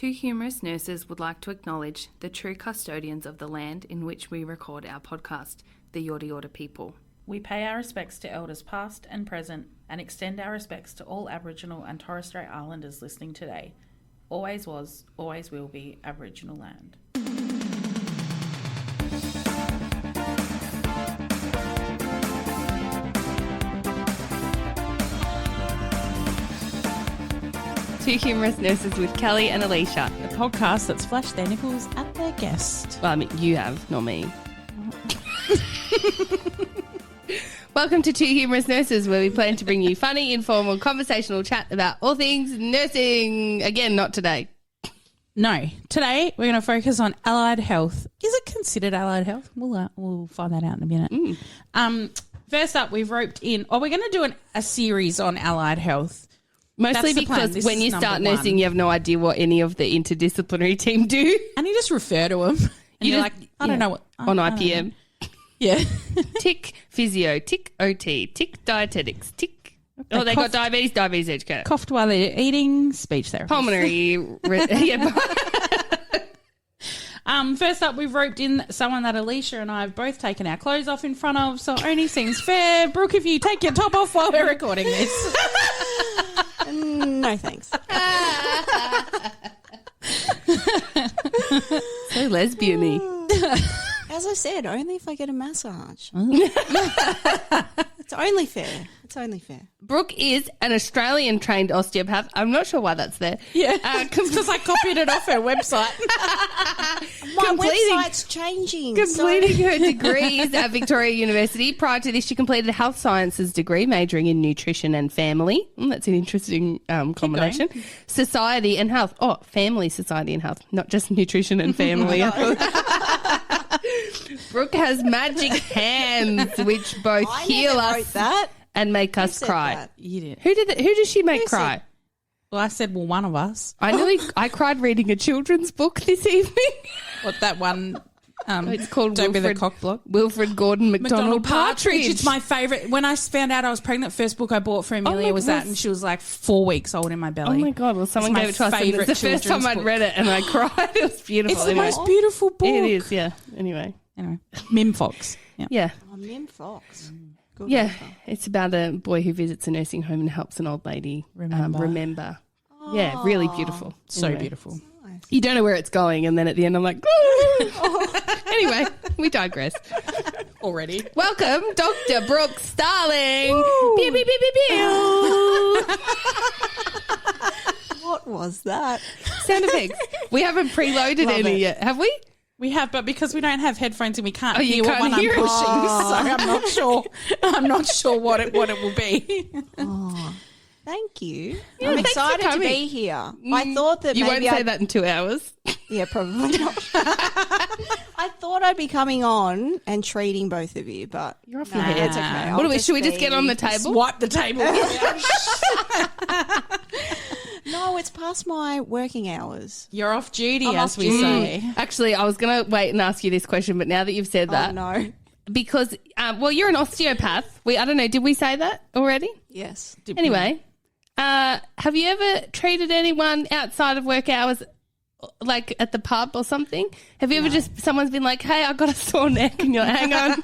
Two humorous nurses would like to acknowledge the true custodians of the land in which we record our podcast, the Yorta Yorta people. We pay our respects to elders past and present and extend our respects to all Aboriginal and Torres Strait Islanders listening today. Always was, always will be Aboriginal land. Two humorous nurses with Kelly and Alisha. The podcast that's flashed their nipples at their guest. Well, I mean, you have, not me. Welcome to Two Humorous Nurses, where we plan to bring you funny, informal, conversational chat about all things nursing. Again, not today. No. Today, we're going to focus on allied health. Is it considered allied health? We'll find that out in a minute. First up, we've roped in... we're going to do a series on allied health. Mostly because when you start nursing, you have no idea what any of the interdisciplinary team do. And you just refer to them. And you're like, I don't know what... On IPM. Yeah. Tick physio, tick OT, tick dietetics, tick... They got diabetes educator. Coughed while they're eating, speech therapist. Pulmonary... First up, we've roped in someone that Alisha and I have both taken our clothes off in front of, so it only seems fair. Brooke, if you take your top off while we're recording this. No, thanks. So lesbian-y. As I said, only if I get a massage. It's only fair. It's only fair. Brooke is an Australian-trained osteopath. I'm not sure why that's there. Yeah, because I copied it off her website. My website's changing. Completing her degrees at Victoria University. Prior to this, she completed a health sciences degree, majoring in nutrition and family. That's an interesting combination. Society and health. Oh, family, society and health, not just nutrition and family. Brooke has magic hands, which both heal us and make us cry. That? You did. Who does she make cry? Well, I said, one of us. I cried reading a children's book this evening. What, that one? It's called Don't Be the Cock Block. Wilfred Gordon McDonald Partridge. It's my favourite. When I found out I was pregnant, first book I bought for Amelia was that, and she was like 4 weeks old in my belly. Oh my God, well, someone gave it to us. And it's the first time I'd read it and I cried. It was beautiful. It's the most beautiful book. It is, yeah. Anyway, Mim Fox. Yeah. Oh, Mim Fox. Good yeah, author. it's about a boy who visits a nursing home and helps an old lady remember. Yeah, really beautiful. So beautiful. Nice. You don't know where it's going, and then at the end I'm like, Anyway, we digress. Already. Welcome, Dr. Brooke Starling. Pew, pew, pew, pew, pew. What was that? Sound effects. We haven't preloaded Love any it. yet, have we? We have, but because we don't have headphones and we can't you hear can't what one hear I'm it. pushing, so I'm not sure. I'm not sure what it will be. Oh, thank you. Yeah, I'm thanks for excited to coming. be here. I thought that You maybe won't say that in 2 hours. Yeah, probably not. I thought I'd be coming on and treating both of you, but You're off no, your head. it's okay. What do we? Should we just get on the table? Swipe the table. No, it's past my working hours. You're off duty, I'm as off we duty. say. Actually, I was going to wait and ask you this question, but now that you've said that, Oh, no. because you're an osteopath. I don't know. Did we say that already? Yes. Anyway, have you ever treated anyone outside of work hours, like at the pub or something? Have you ever someone's been like, "Hey, I got a sore neck," and you're like, "Hang on."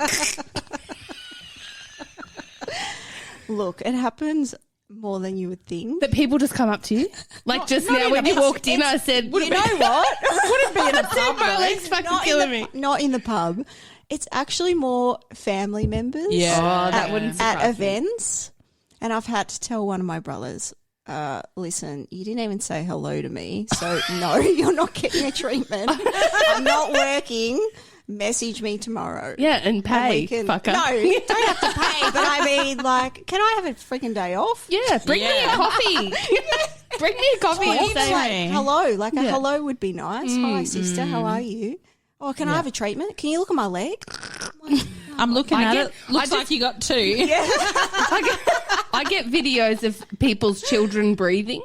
Look, it happens more than you would think. That people just come up to you, like just not now in when a- you it's- walked in, I said, You know what? Wouldn't be in a pub, "My though. leg's fucking Not killing in me." the, not in the pub. It's actually more family members. Yeah. Oh, that wouldn't surprise at me. events. And I've had to tell one of my brothers, listen, you didn't even say hello to me, so no, you're not getting a treatment. I'm not working. Message me tomorrow. Yeah, and pay, we can, fucker. No, you don't have to pay, but I mean, like, can I have a freaking day off? Yeah, bring me a coffee. Bring me a coffee Or and even say, like, hello. Like a Yeah. hello would be nice. Hi, sister, how are you? Oh, can I have a treatment? Can you look at my leg? I'm looking I at get- it. Looks I like you got two. Yeah. I get videos of people's children breathing.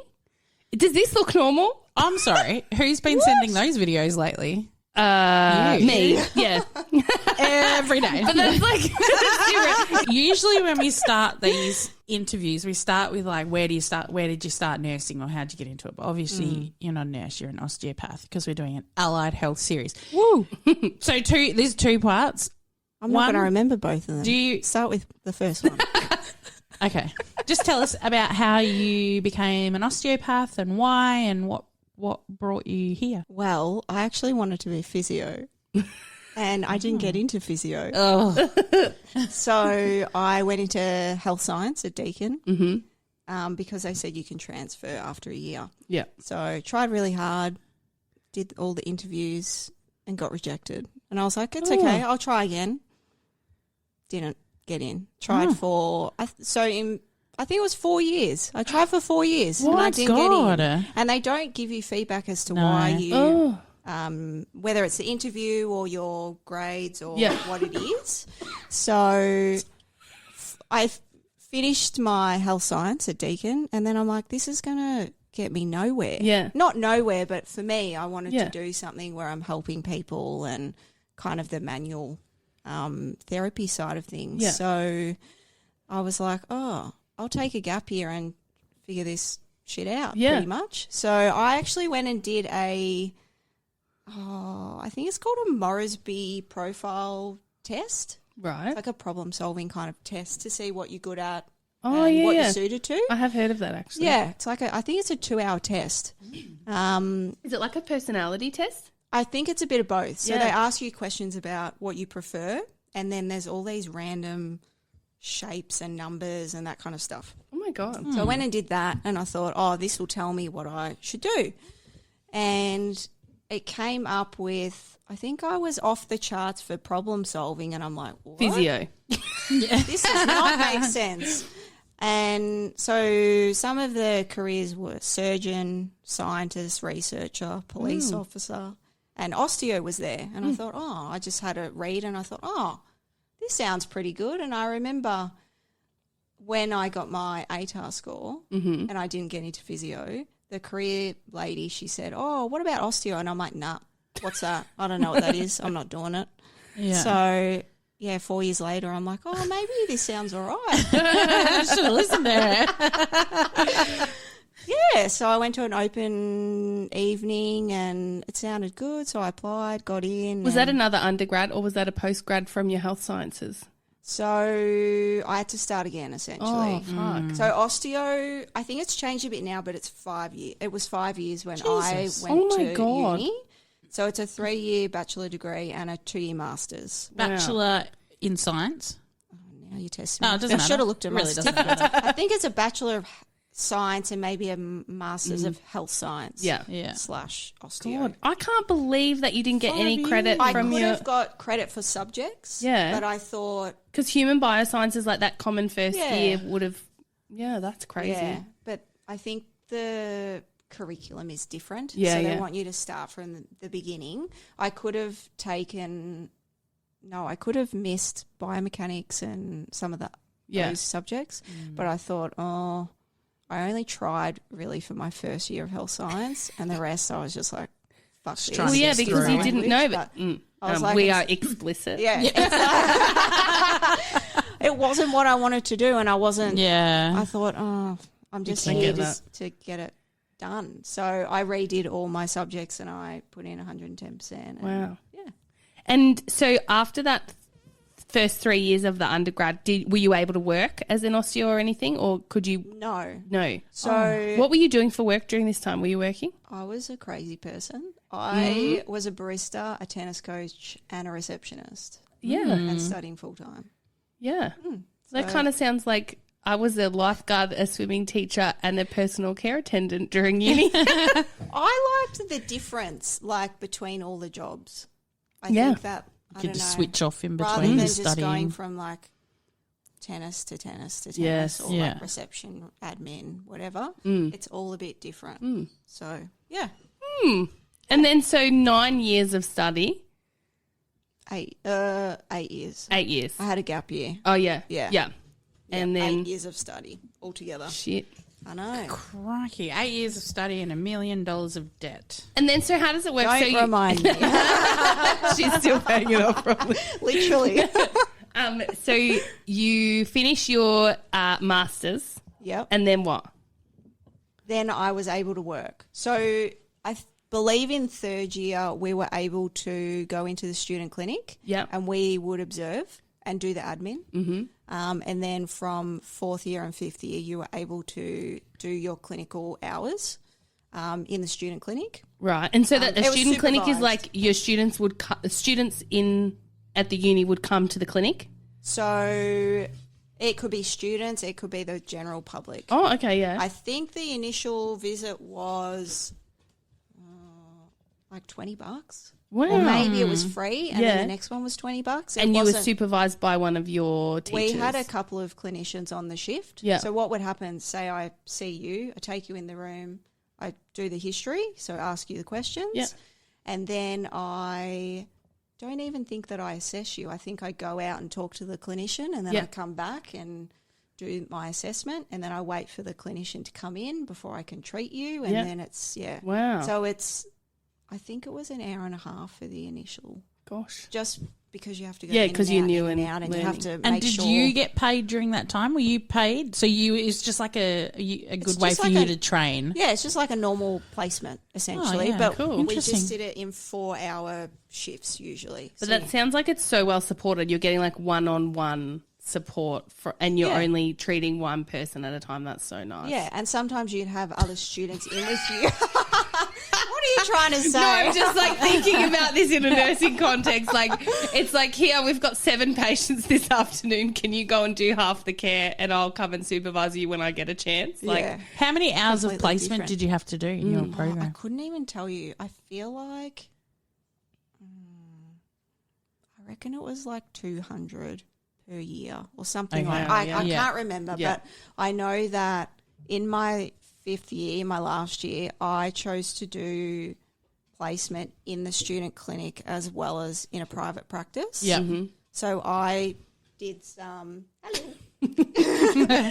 Does this look normal? I'm sorry. Who's been sending those videos lately? Me. Yeah. every day. But that's like different. Usually when we start these interviews, we start with like, where did you start nursing or how'd you get into it? But obviously you're not a nurse, you're an osteopath because we're doing an allied health series. Woo. So there's two parts. I'm not going to remember both of them. Do you start with the first one? Okay. Just tell us about how you became an osteopath and why and what brought you here. Well, I actually wanted to be a physio. And I didn't get into physio. Oh. So I went into health science at Deakin because they said you can transfer after a year. Yeah. So I tried really hard, did all the interviews and got rejected. And I was like, it's okay, I'll try again. Didn't get in. Tried for, I think it was 4 years. I tried for 4 years and I didn't get in. And they don't give you feedback as to why you... whether it's the interview or your grades or what it is. So I finished my health science at Deakin and then I'm like, this is going to get me nowhere. Yeah. Not nowhere, but for me, I wanted to do something where I'm helping people and kind of the manual therapy side of things. Yeah. So I was like, I'll take a gap year and figure this shit out pretty much. So I actually went and did I think it's called a Moresby profile test. Right. It's like a problem-solving kind of test to see what you're good at Oh, and yeah, what yeah. you're suited to. I have heard of that actually. Yeah, it's like I think it's a 2-hour test. Is it like a personality test? I think it's a bit of both. So Yeah. they ask you questions about what you prefer, and then there's all these random shapes and numbers and that kind of stuff. Oh my God. So I went and did that, and I thought, this will tell me what I should do. And it came up with, I think I was off the charts for problem solving, and I'm like, what? Physio. This does not make sense. And so some of the careers were surgeon, scientist, researcher, police officer, and osteo was there. And I thought, I just had a read and I thought, this sounds pretty good. And I remember when I got my ATAR score and I didn't get into physio, the career lady, she said, what about osteo? And I'm like, nah, what's that? I don't know what that is. I'm not doing it. Yeah. So... 4 years later, I'm like, maybe this sounds all right. Should have listened to her. Yeah, so I went to an open evening and it sounded good, so I applied, got in. Was that another undergrad or was that a postgrad from your health sciences? So I had to start again, essentially. Oh, fuck. So osteo, I think it's changed a bit now, but it's 5 years. It was 5 years when I went to uni. So it's a 3-year bachelor degree and a 2-year master's. Bachelor in science? Now you test me. No, it doesn't matter. I should have looked at my Really doesn't certificate. I think it's a bachelor of science and maybe a master's of health science. Yeah. / osteo. God, I can't believe that you didn't get any credit I from could your... have got credit for subjects. Yeah. But I thought... Because human biosciences, like that common first year would have... Yeah, that's crazy. Yeah, but I think the curriculum is different. Yeah, so they yeah. want you to start from the beginning. I could have missed biomechanics and some of those subjects, but I thought, I only tried really for my first year of health science, and the rest I was just like, fuck this. Well, yeah, because you didn't know, but I was like, we are explicit. Yeah. It wasn't what I wanted to do, and I wasn't. Yeah. I thought, I'm just here to get it done. So I redid all my subjects and I put in 110%. And Wow. Yeah. And so after that first 3 years of the undergrad, were you able to work as an osteo or anything, or could you? No. So what were you doing for work during this time? Were you working? I was a crazy person. I was a barista, a tennis coach, and a receptionist. Yeah. And studying full time. Yeah. That kind of sounds like I was a lifeguard, a swimming teacher, and a personal care attendant during uni. I liked the difference, like, between all the jobs. I think that, you could just switch off in rather between than studying. just going from, like, tennis to tennis to tennis or, Yeah. like, reception, admin, whatever. It's all a bit different. So, yeah. And then so 9 years of study. 8 years. 8 years. I had a gap year. Oh, yeah. Yeah. Yeah. And then 8 years of study altogether. shit. I know. Crikey. 8 years of study and $1 million of debt. And then, so how does it work? Don't remind me. She's still paying it off, probably. Literally. So you finish your masters. Yep. And then what? Then I was able to work. So I believe in third year we were able to go into the student clinic. Yep. And we would observe and do the admin. Mm-hmm. And then from fourth year and fifth year, you were able to do your clinical hours in the student clinic. Right. And so that a it was student clinic is supervised. like your students would students in at the uni would come to the clinic? So it could be students, it could be the general public. Oh, okay, yeah. I think the initial visit was like $20. Wow. Or maybe it was free and Yeah. then the next one was $20. And you were supervised by one of your teachers? We had a couple of clinicians on the shift. Yeah. So what would happen, say I see you, I take you in the room, I do the history, so I ask you the questions. Yeah. And then I don't even think that I assess you. I think I go out and talk to the clinician and then Yeah. I come back and do my assessment and then I wait for the clinician to come in before I can treat you. And Yeah. then it's, Wow. So I think it was an hour and a half for the initial, Gosh. just because you have to go Yeah, in 'cause and you're out, new in and out and you have to And make did sure. you get paid during that time? Were you paid? So it's just like a good way just for like you a- to train. Yeah, it's just like a normal placement essentially, yeah, but cool. we Interesting. just did it in 4-hour shifts usually. But So that sounds like it's so well supported. You're getting like one-on-one support and you're Yeah. only treating one person at a time. That's so nice. yeah, and sometimes you'd have other students in with you. What are you trying to say? No, I'm just like thinking about this in a nursing context. Like, it's like, here, we've got 7 patients this afternoon. Can you go and do half the care and I'll come and supervise you when I get a chance? Like, Yeah. How many hours of Completely placement different. did you have to do in your I program? couldn't even tell you. I feel like, I reckon it was like 200 per year or something Okay, like I yeah. can't remember, Yeah. but I know that in my 5th year, my last year, I chose to do placement in the student clinic as well as in a private practice. Yeah. So I did some. Hello.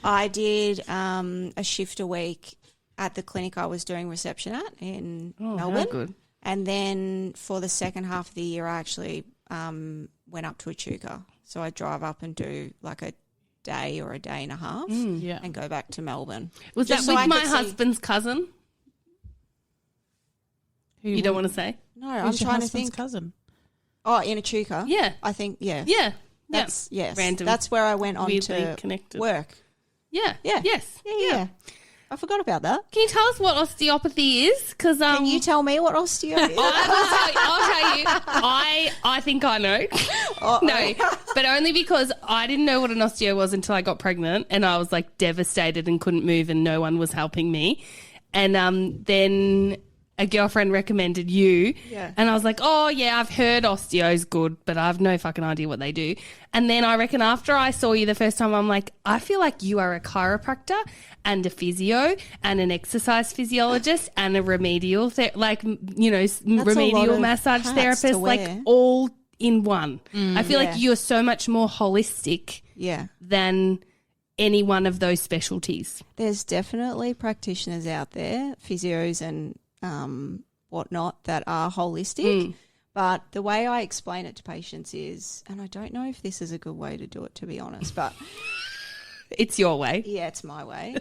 I did a shift a week at the clinic I was doing reception at in Melbourne. how good. And then for the second half of the year, I actually went up to Echuca. So I drive up and do like a day or a day and a half Yeah. and go back to Melbourne. Was Just that so I with my could see- husband's cousin? You don't want to say? No, I'm Who's your trying to husband's think. cousin? Oh, in Echuca? Yeah. I think, yeah. Yeah. That's, yes. Random. That's where I went on Weirdly to connected. work. Yeah. Yeah. Yes. Yeah. I forgot about that. Can you tell us what osteopathy is? Because Can you tell me what osteo is? I'll tell you. I think I know. No, but only because I didn't know what an osteo was until I got pregnant, and I was like devastated and couldn't move, and no one was helping me. And then a girlfriend recommended you, Yeah. and I was like, oh yeah, I've heard osteo's good, but I have no fucking idea what they do. And then I reckon after I saw you the first time, I'm like, I feel like you are a chiropractor and a physio and an exercise physiologist and a remedial, remedial of massage hats therapist, to like wear. all in one. I feel Yeah. like you're so much more holistic Yeah. than any one of those specialties. There's definitely practitioners out there, physios and whatnot, that are holistic. But the way I explain it to patients is, and I don't know if this is a good way to do it, to be honest, but It's your way. yeah, it's my way.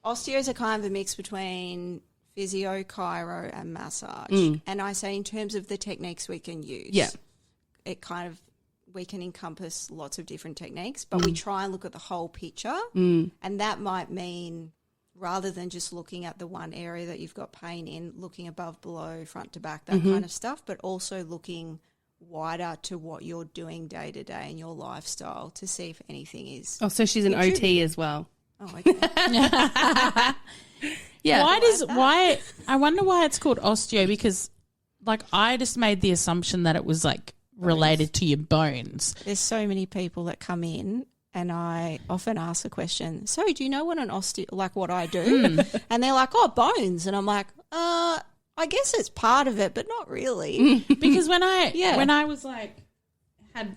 Osteos are kind of a mix between physio, chiro, and massage. And I say in terms of the techniques we can use, Yeah. it kind of, we can encompass lots of different techniques, but we try and look at the whole picture. And that might mean, rather than just looking at the one area that you've got pain in, looking above, below, front to back, that kind of stuff, but also looking wider to what you're doing day to day in your lifestyle to see if anything is. Oh, so she's an OT as well. Oh, okay. Yeah. Why I wonder why it's called osteo, because like I just made the assumption that it was like related to your bones. There's so many people that come in, and I often ask the question, so do you know what an osteo, like what I do? And they're like, oh, bones. And I'm like, I guess it's part of it, but not really. Because when I Yeah. when I was like had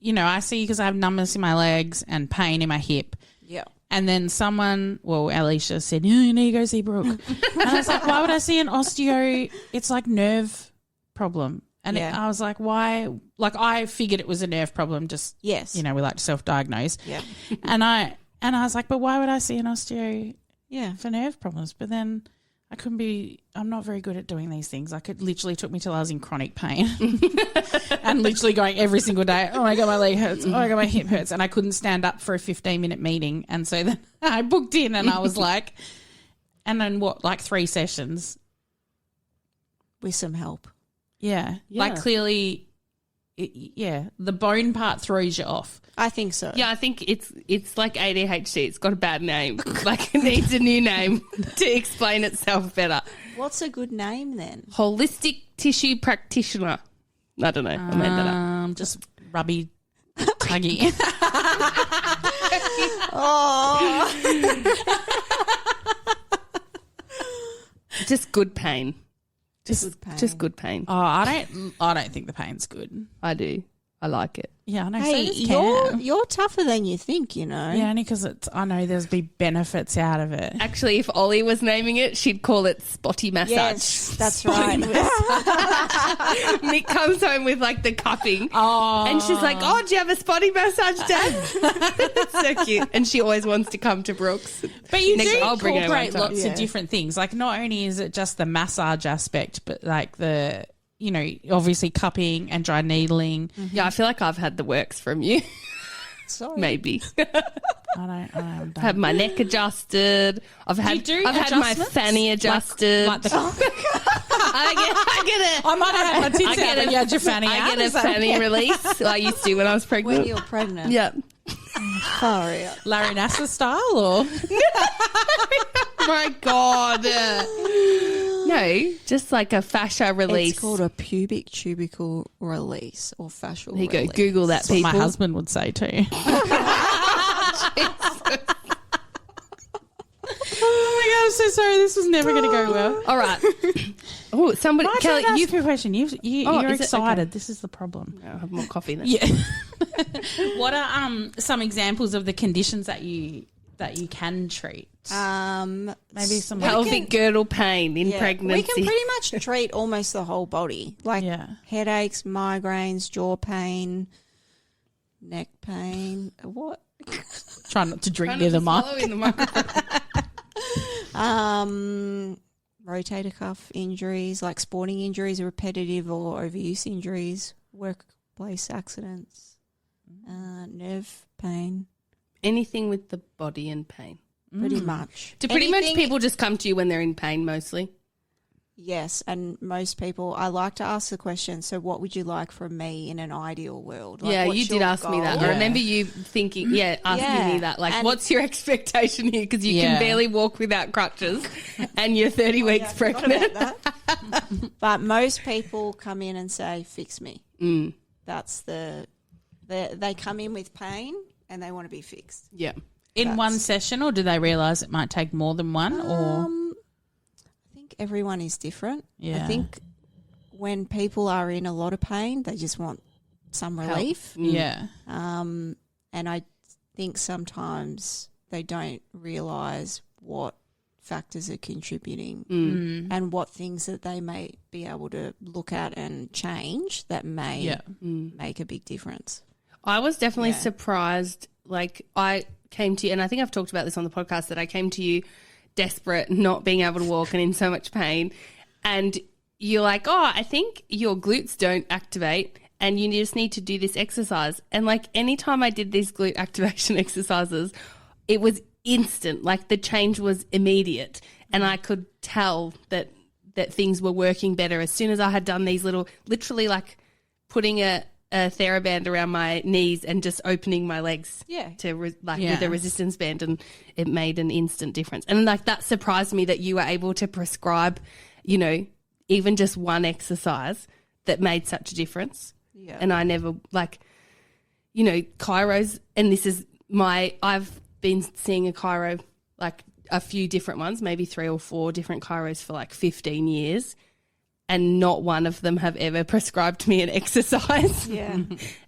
I see because I have numbness in my legs and pain in my hip. Yeah. And then someone, Alisha said, you need to go see Brooke. And I was like, why would I see an osteo? It's like nerve problem. And I was like, why? Like I figured it was a nerve problem. Just yes, we like to self-diagnose. Yeah. and I was like, but why would I see an osteo? Yeah, for nerve problems. But then I'm not very good at doing these things. Like it literally took me till I was in chronic pain and literally going every single day, oh my God, my leg hurts. Oh my God, my hip hurts. And I couldn't stand up for a 15-minute meeting. And so then I booked in and I was like, and then 3 sessions. With some help. Yeah. Like clearly, the bone part throws you off. I think so. Yeah, I think it's like ADHD. It's got a bad name. Like it needs a new name to explain itself better. What's a good name then? Holistic tissue practitioner. I don't know. I made that up. Just rubby tuggy. Just good pain. Just good pain. Oh, I don't think the pain's good. I do. I like it. Yeah, I know. Hey, so does Cam. you're tougher than you think, Yeah, only because I know there's be benefits out of it. Actually, if Ollie was naming it, she'd call it spotty massage. Yes, that's right. Mick comes home with like the cupping. Oh. And she's like, oh, do you have a spotty massage, Dad? It's so cute. And she always wants to come to Brooks. But you Next, do I'll bring her incorporate one time. lots of different things. Like not only is it just the massage aspect, but like the, obviously cupping and dry needling. Yeah, I feel like I've had the works from you. Sorry. Maybe. I don't Had my neck adjusted. I've had my fanny adjusted. Like the, I get it. I might have had my tits out, but you had your fanny out. I get a fanny release. I used to when I was pregnant. When you're pregnant. Yeah. Sorry. Larry Nassar style or? My God. No, just like a fascia release. It's called a pubic tubercle release or fascial There you go. release. Google that, That's what people. my husband would say too. Oh my God, I'm so sorry. This was never going to go well. All right. Oh, somebody, Kelly, ask you've you a question. You're is it? excited. Okay. This is the problem. I'll have more coffee then. Yeah. What are some examples of the conditions that you can treat? Maybe some Pelvic girdle pain in pregnancy. We can pretty much treat almost the whole body, like headaches, migraines, jaw pain, neck pain. What? Try not to drink near the mic. Rotator cuff injuries, like sporting injuries, repetitive or overuse injuries, workplace accidents, nerve pain. Anything with the body and pain. Pretty much. Do pretty much people just come to you when they're in pain mostly? Yes, and most people, I like to ask the question, so what would you like from me in an ideal world? Like, yeah, what's you did your ask me that. goal? I remember you thinking, asking me that. Like, And- what's your expectation here? Because you can barely walk without crutches and you're 30 weeks pregnant. But most people come in and say, fix me. Mm. That's they come in with pain and they want to be fixed. Yeah. In one session, or do they realise it might take more than one? Or I think everyone is different. Yeah. I think when people are in a lot of pain, they just want some relief. yeah, And I think sometimes they don't realise what factors are contributing and what things that they may be able to look at and change that may make a big difference. I was definitely surprised. Like, I came to you, and I think I've talked about this on the podcast, that I came to you desperate, not being able to walk and in so much pain. And you're like, oh, I think your glutes don't activate and you just need to do this exercise. And like anytime I did these glute activation exercises, it was instant. Like the change was immediate. And I could tell that things were working better as soon as I had done these literally like putting a TheraBand around my knees and just opening my legs with a resistance band, and it made an instant difference. And like that surprised me that you were able to prescribe, even just one exercise that made such a difference. Yeah. And I never chiros, and this is I've been seeing a chiro, like a few different ones, maybe 3 or 4 different chiros for like 15 years. And not one of them have ever prescribed me an exercise. Yeah.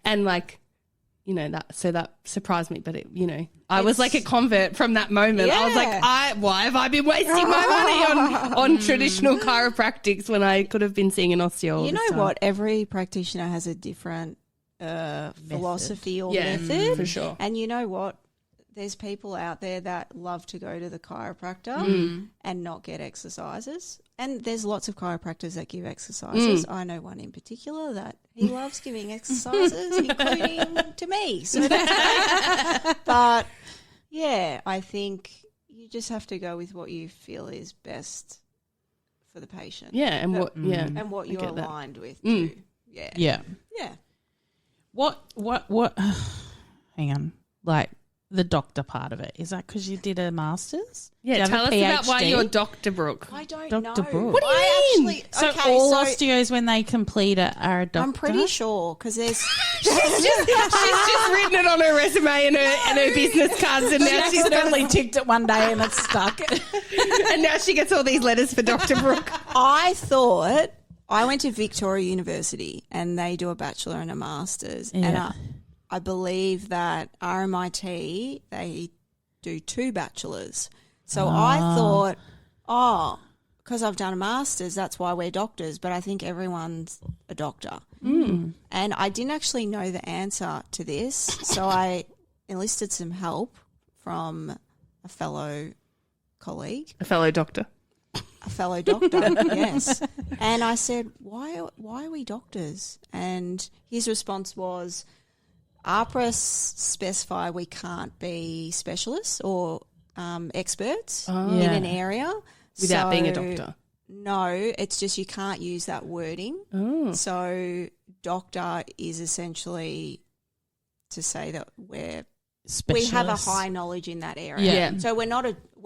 And like that surprised me. But I was like a convert from that moment. Yeah. I was like, why have I been wasting my money on traditional chiropractics when I could have been seeing an osteo? All You this know time? what? Every practitioner has a different philosophy or method. for sure. And you know what? There's people out there that love to go to the chiropractor and not get exercises. And there's lots of chiropractors that give exercises. I know one in particular that he loves giving exercises, including to me. So but, yeah, I think you just have to go with what you feel is best for the patient. Yeah, and And what you're get that. aligned with too. Yeah. Yeah. Yeah. What, hang on, like the doctor part of it, is that because you did a master's? Do you Yeah, have tell a us about why PhD? you're Dr. Brooke. I don't Dr. know. Brooke. What do you mean? Actually, So all osteos, when they complete it, are a doctor? I'm pretty sure because there's She's just written it on her resume and her business cards, and now she's accidentally ticked it one day and it's stuck. and now she gets all these letters for Dr. Brooke. I thought I went to Victoria University and they do a bachelor and a master's, and Yeah. I believe that RMIT they do 2 bachelors. So I thought, because I've done a master's, that's why we're doctors. But I think everyone's a doctor. And I didn't actually know the answer to this, so I enlisted some help from a fellow colleague. A fellow doctor. A fellow doctor, yes. And I said, why are we doctors? And his response was, APRA specify we can't be specialists or experts in an area. Without being a doctor. No, it's just you can't use that wording. Oh. So doctor is essentially to say that we have a high knowledge in that area. Yeah. So we're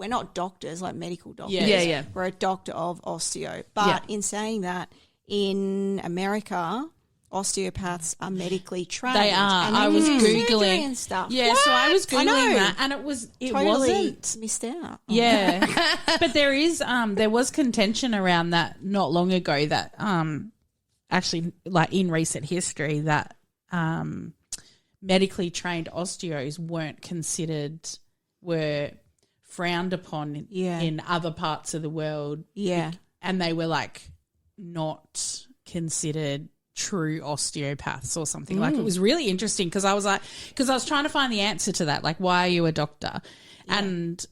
not doctors like medical doctors. Yeah. We're a doctor of osteo. But in saying that, in America, osteopaths are medically trained. They are. And I they was do surgery Googling and stuff. Yeah, so I was I know. Googling that and it Totally wasn't. missed out. Yeah. But there was contention around that not long ago that actually like in recent history that medically trained osteos were frowned upon in other parts of the world. Yeah. And they were like not considered true osteopaths or something. Like it was really interesting because I was trying to find the answer to that. Like, why are you a doctor? Yeah. And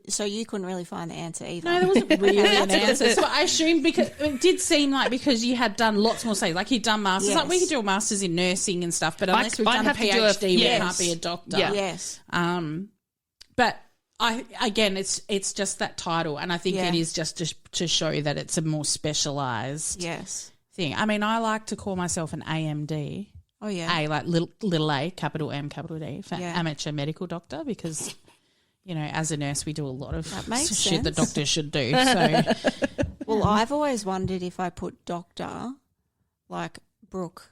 so you couldn't really find the answer either. no, there wasn't really an answer. So I assumed because it did seem like because you had done lots more studies, like you'd done masters. Yes. Like we could do a masters in nursing and stuff, but unless we've done a have to do a- PhD, we yes. can't be a doctor. Yeah. Yes. But it's just that title, and I think it is just to show that it's a more specialised Yes. thing. I mean, I like to call myself an AMD. Oh, yeah. A, like little a, capital M, capital D, for Yeah. amateur medical doctor, because, as a nurse, we do a lot of That makes shit that sense. doctors should do. So, Well, I've always wondered if I put doctor, like Brooke,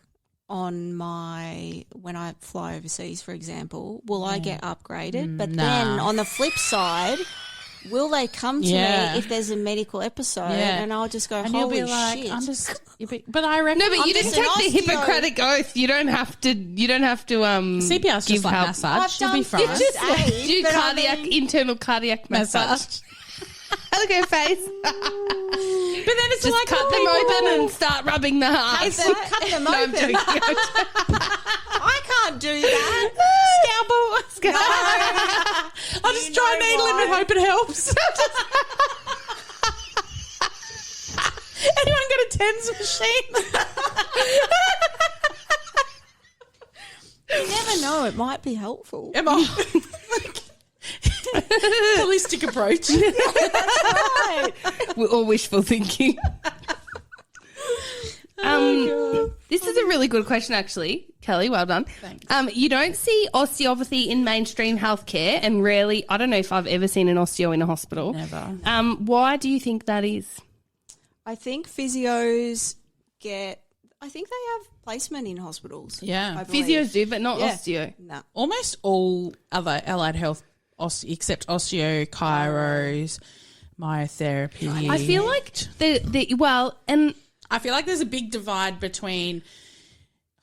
on when I fly overseas, for example, will I get upgraded? But then on the flip side, will they come to me if there's a medical episode and I'll just go, and you'll holy be like, shit. but I reckon. No, but you just didn't an take the osteo. Hippocratic oath. You don't have to. CPR's give just like help. massage. I've She'll done be fine. first aid, Do but I cardiac mean- internal cardiac massage. Look at her face. But then it's Just like cut them open and start rubbing the heart. Cut them No, I'm open. joking. I can't do that. I'll just try a needle in and hope it helps. Anyone got a TENS machine? You never know. It might be helpful. Am I? Holistic approach. We're all wishful thinking. This is a really good question, actually. Kelly, well done. Thanks. You don't see osteopathy in mainstream healthcare, and rarely, I don't know if I've ever seen an osteo in a hospital. Never. Why do you think that is? I think physios I think they have placement in hospitals. Yeah. I believe. Physios do, but not Yeah. osteo. No. Almost all other allied health, except osteo, chiros, myotherapy. I feel like and I feel like there's a big divide between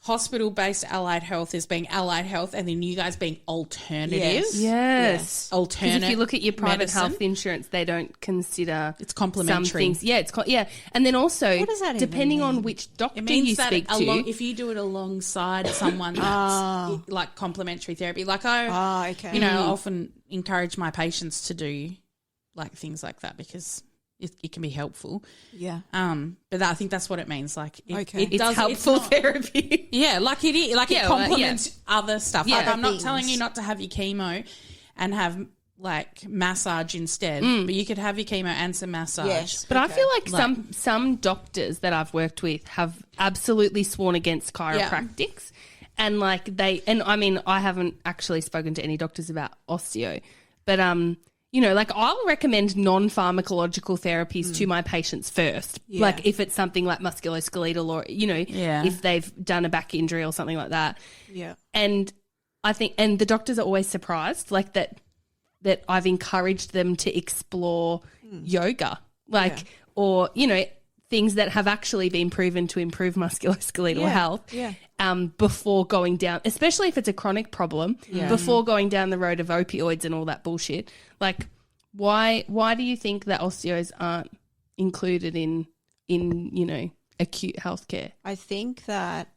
hospital-based allied health as being allied health, and then you guys being alternative. Yes. Alternate. Because if you look at your private medicine, health insurance, they don't consider it's complementary. some things. Yeah, and then also What does that even depending mean? on which doctor It means you that speak to. if you do it alongside someone that's like complementary therapy, like okay. you know, I often encourage my patients to do like things like that because it can be helpful. Yeah. But I think that's what it means. Like, Okay. it It's does helpful it's not- therapy. Yeah, like it is. Like it complements other stuff. Yeah. Like I'm not Things. telling you not to have your chemo and have like massage instead, but you could have your chemo and some massage. Yes. But I Okay. feel like some doctors that I've worked with have absolutely sworn against chiropractics. And like I mean, I haven't actually spoken to any doctors about osteo, but you know, like I'll recommend non-pharmacological therapies to my patients first. Yeah. Like if it's something like musculoskeletal or, you know, if they've done a back injury or something like that. Yeah. And I think, and the doctors are always surprised, like that I've encouraged them to explore yoga, like, or, you know, things that have actually been proven to improve musculoskeletal health before going down, especially if it's a chronic problem, before going down the road of opioids and all that bullshit. Like, why do you think that osteos aren't included in you know, acute healthcare? I think that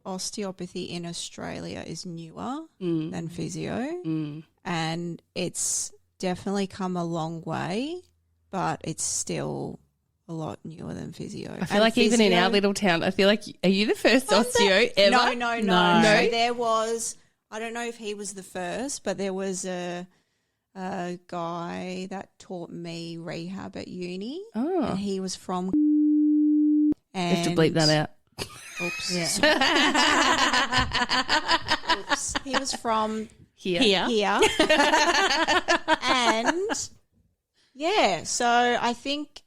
osteopathy in Australia is newer than physio, and it's definitely come a long way, but it's still a lot newer than physio. I feel like even in our little town, I feel like, are you the first osteo ever? No. So there was, I don't know if he was the first, but there was a guy that taught me rehab at uni, and he was from. And You have to bleep that out. Oops. Oops. He was from Here. and yeah, so I think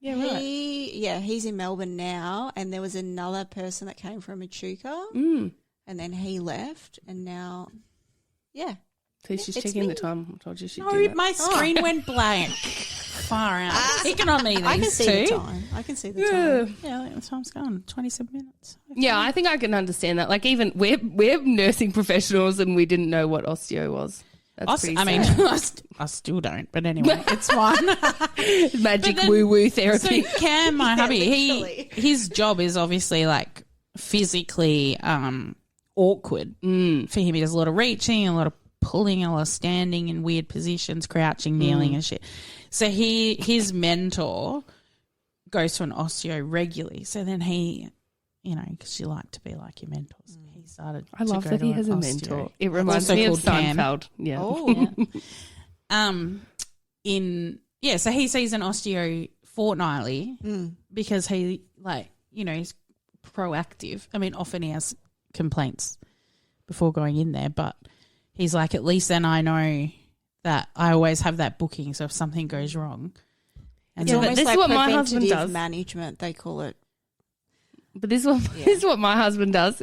Yeah, he's in Melbourne now, and there was another person that came from Echuca, and then he left, and now, So she's It's checking me. the time. I told you she'd do No, that. my screen went blank. Far out. Picking on me these I can see two. the time. I can see the time. Yeah, the time's gone. 27 minutes. Yeah, I think I can understand that. Like, even we're nursing professionals and we didn't know what osteo was. That's pretty sad. I still don't, but anyway, it's fine. Magic But then- woo-woo So therapy. Cam, my hubby, literally. his job is obviously like physically awkward for him. He does a lot of reaching, a lot of pulling, a lot of standing in weird positions, crouching, kneeling and shit. So his mentor goes to an osteo regularly. So then he, you know, because you like to be like your mentors, he started I love to go that to he an has a osteo. mentor. It reminds Also me of called Cam. Seinfeld. Yeah. Oh, So he sees an osteo fortnightly because he, like, you know, he's proactive. I mean, often he has complaints before going in there, but he's like, at least then I know that I always have that booking. So if something goes wrong, and it's Yeah, but almost this is like what my husband preventative does. management. They call it. But this is what my husband does.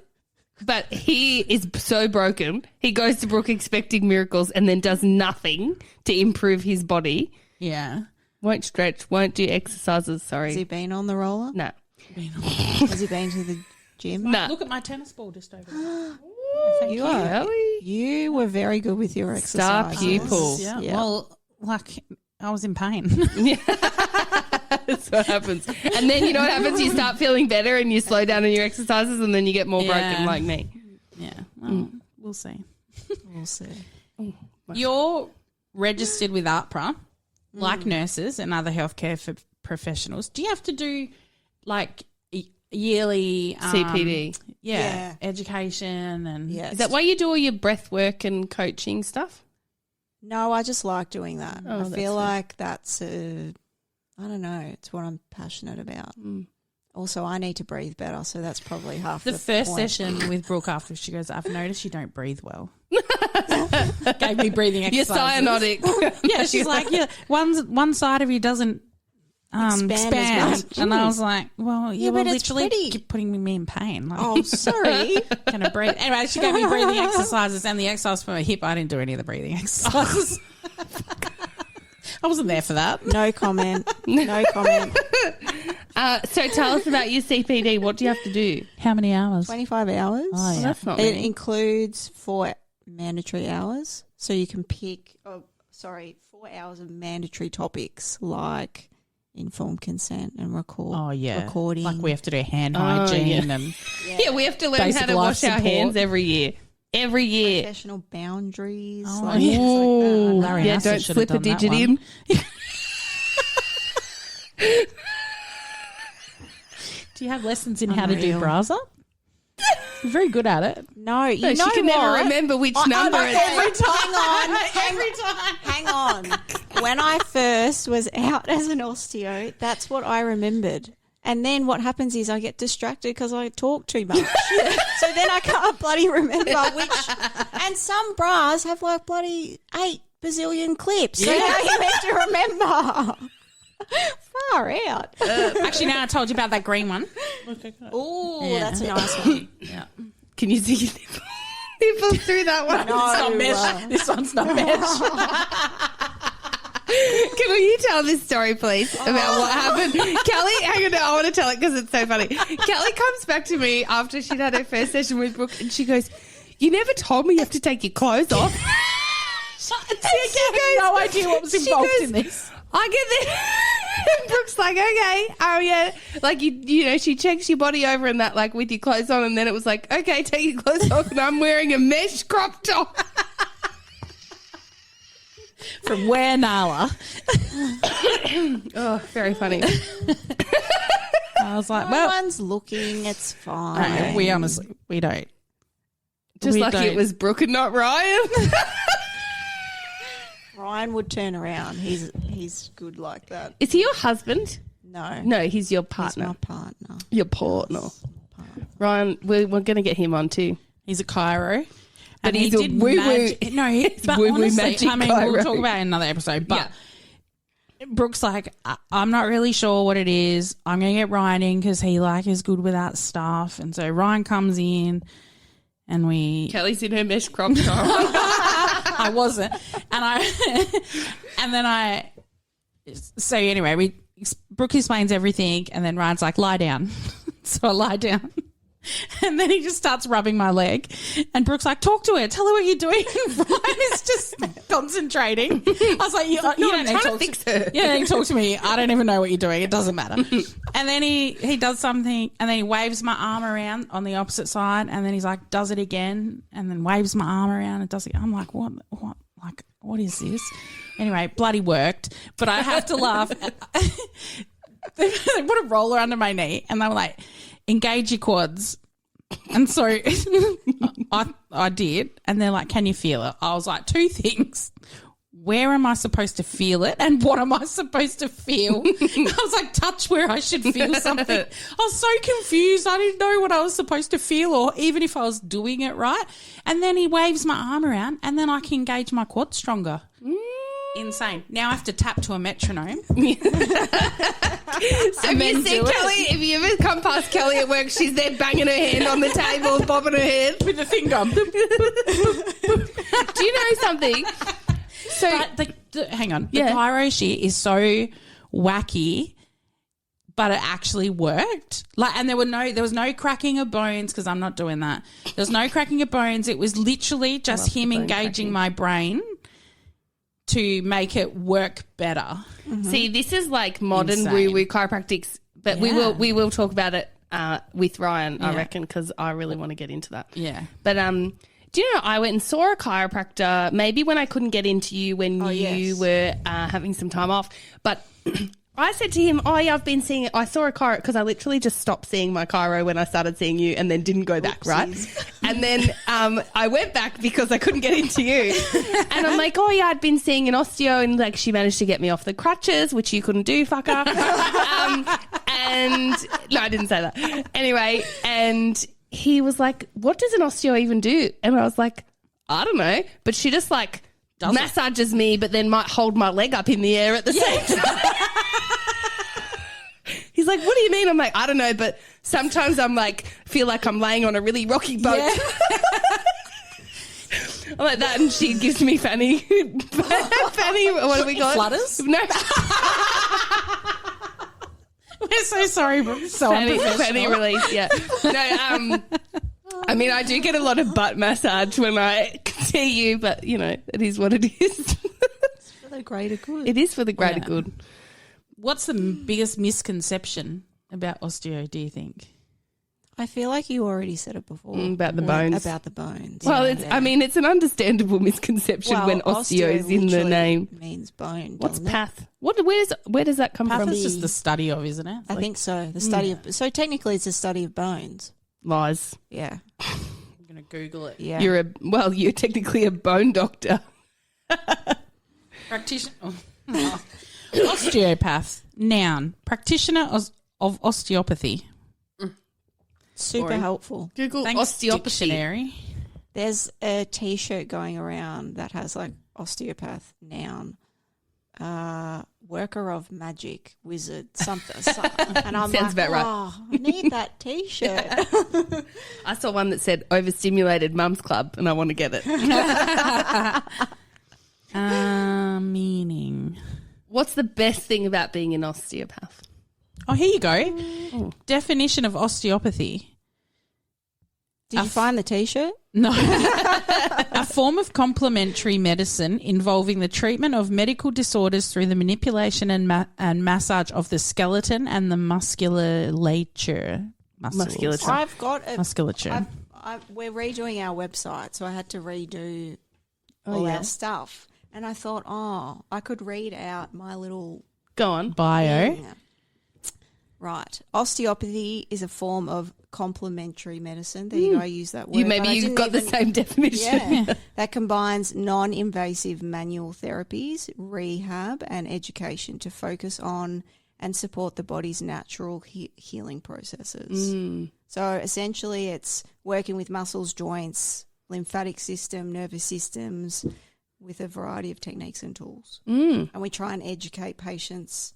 But he is so broken. He goes to Brooke expecting miracles and then does nothing to improve his body. yeah. Won't stretch, won't do exercises. Sorry. Has he been on the roller? No. Has he been to the gym? No. Look at my tennis ball just over there. You are. Really? You were very good with your Star exercise. pupil. Yeah. Yeah. Well, like, I was in pain. That's what happens. And then you know what happens? You start feeling better and you slow down on your exercises and then you get more broken Yeah. like me. Yeah. Well, we'll see. We'll see. You're registered with APRA, like nurses and other healthcare professionals. Do you have to do like yearly CPD. Yeah. education and Yes. Is that why you do all your breath work and coaching stuff? No, I just like doing that. Oh, I that's feel fair. like that's I don't know, it's what I'm passionate about. Also, I need to breathe better, so that's probably half the the first point. session with Brooke after she goes, I've noticed you don't breathe well. Gave me breathing You're exercises. cyanotic. Yeah, she's like, yeah, one side of you doesn't Expand as expand. much. And I was like, well, you Yeah, were but it's literally pretty. putting me in pain. Like, Oh, sorry. can I breathe? Anyway, she gave me breathing exercises and the exercise for my hip. I didn't do any of the breathing exercises. I wasn't there for that. No comment. No comment. So tell us about your CPD. What do you have to do? How many hours? 25 hours. Oh, yeah. That's not It many. includes 4 mandatory hours. So you can pick, 4 hours of mandatory topics like informed consent and recording. Like we have to do hand hygiene and Yeah, we have to learn Basic how to life wash our support. hands every year. Every year. professional boundaries. Oh, like, yeah. things like that. Larry Yeah, Nassar don't should have slip a done that digit one. in. Do you have lessons in how to do bras up? You're very good at it. No, you No, know she can what? never remember which number it is. Hang on. When I first was out as an osteo, that's what I remembered. And then what happens is I get distracted because I talk too much. So then I can't bloody remember which. And some bras have like bloody 8 bazillion clips. So how are you meant to remember? Far out. Actually, now I told you about that green one. Oh, Yeah. that's a nice one. Yeah. Can you see your nipples through that one? No, This one's not mesh. Can you tell this story, please, about what happened? Kelly, hang on, I want to tell it because it's so funny. Kelly comes back to me after she'd had her first session with Brooke and she goes, "You never told me you have to take your clothes off." I have no idea what was involved in this. I get there. And Brooke's like, okay, yeah. Like, you know, she checks your body over and that, like, with your clothes on. And then it was like, okay, take your clothes off. And I'm wearing a mesh crop top. From where, Nala? Oh, very funny. I was like, no well, one's looking. It's fine. no, we honestly, we don't. Just We like don't. it was Brooke and not Ryan. Ryan would turn around. He's good like that. Is he your husband? No. No, he's your He's partner. my partner. Your partner. Ryan, we're going to get him on too. He's a chiro. But And he's he a did woo-woo. No, but woo-woo honestly, magic I mean, chiro. we'll talk about it in another episode. But Brooke's like, I'm not really sure what it is. I'm going to get Ryan in because he is good with that stuff. And so Ryan comes in and we... Kelly's in her mesh crop top. I wasn't. So anyway, Brooke explains everything and then Ryan's like, lie down. So I lie down. And then he just starts rubbing my leg. And Brooke's like, talk to her. Tell her what you're doing. And Ryan is just concentrating. I was like, you don't need to talk fix her. You don't need to talk to me. I don't even know what you're doing. It doesn't matter. And then he does something and then he waves my arm around on the opposite side. And then he's like, does it again. And then waves my arm around and does it. I'm like, what? Like, what is this? Anyway, bloody worked. But I have to laugh. They put a roller under my knee and they were like, engage your quads. And so I did. And they're like, can you feel it? I was like, 2 things. Where am I supposed to feel it? And what am I supposed to feel? I was like, touch where I should feel something. I was so confused. I didn't know what I was supposed to feel or even if I was doing it right. And then he waves my arm around and then I can engage my quads stronger. Insane. Now I have to tap to a metronome. So if you see Kelly, if you ever come past Kelly at work, she's there banging her hand on the table, bobbing her head With the finger. Do you know something? So But hang on. Yeah. The chiro shit is so wacky, but it actually worked. And there was no cracking of bones because I'm not doing that. There was no cracking of bones. It was literally just him engaging my brain to make it work better. see, this is like modern Insane. woo-woo chiropractics, but Yeah. we will talk about it with Ryan, I Yeah. reckon, because I really want to get into that. Yeah. But do you know, I went and saw a chiropractor maybe when I couldn't get into you when you yes. were having some time off. But I said to him, oh, yeah, I've been seeing it. I saw a chiro because I literally just stopped seeing my chiro when I started seeing you and then didn't go back, right? And then I went back because I couldn't get into you. And I'm like, oh, yeah, I'd been seeing an osteo and like she managed to get me off the crutches, which you couldn't do, fucker. And no, I didn't say that. Anyway, and he was like, what does an osteo even do? And I was like, I don't know. But she just like massages me, but then might hold my leg up in the air at the same time. He's like, what do you mean? I'm like, I don't know, but sometimes I'm like, feel like I'm laying on a really rocky boat. Yeah. I'm like that, and she gives me fanny. Fanny, what do we call it? Flutters? No. We're so sorry, Brooke. So Fanny unprofessional. release, yeah. No, I mean, I do get a lot of butt massage when I see you, but, you know, it is what it is. For the greater good. It is for the greater Yeah. good. What's the biggest misconception about osteo, do you think? I feel like you already said it before. About the bones. About the bones. Well, Yeah. it's an understandable misconception Well, when osteo is in the literally name. means bone. What's doesn't it? path? Where does that come Path from? is just the study of, isn't it? I think so. The study of so technically it's a study of bones. Lies. Yeah. I'm going to Google it. Yeah. You're technically a bone doctor. Practitioner. Osteopath. Noun. Practitioner of osteopathy. Super Boring. helpful. Google Thanks, osteopathy. dictionary. There's a T-shirt going around that has like osteopath noun, worker of magic, wizard, something. And I'm Sounds like, about right. oh, I need that T-shirt. I saw one that said overstimulated mums club and I want to get it. Meaning. What's the best thing about being an osteopath? Oh, here you go. Definition of osteopathy. Did you find the T-shirt? No. A form of complementary medicine involving the treatment of medical disorders through the manipulation and massage of the skeleton and the musculature. Musculature. I've got a Musculature. we're redoing our website, so I had to redo all our stuff. And I thought, I could read out my little Go on. Bio. thing. Right. Osteopathy is a form of complementary medicine. There you go. I use that word. but I You've didn't got the even- same definition. Yeah. That combines non-invasive manual therapies, rehab, and education to focus on and support the body's natural healing processes. So essentially it's working with muscles, joints, lymphatic system, nervous systems with a variety of techniques and tools. And we try and educate patients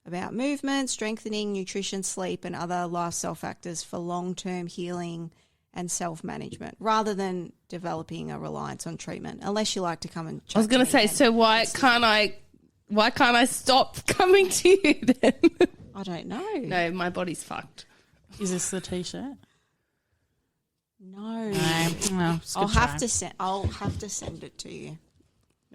about movement, strengthening, nutrition, sleep, and other lifestyle factors for long-term healing and self-management, rather than developing a reliance on treatment. Unless you like to come and chat I was going to say, so why can't I stop coming to you then? I don't know. No, my body's fucked. Is this the T-shirt? No. Well, it's a I'll good have try. to send. I'll have to send it to you.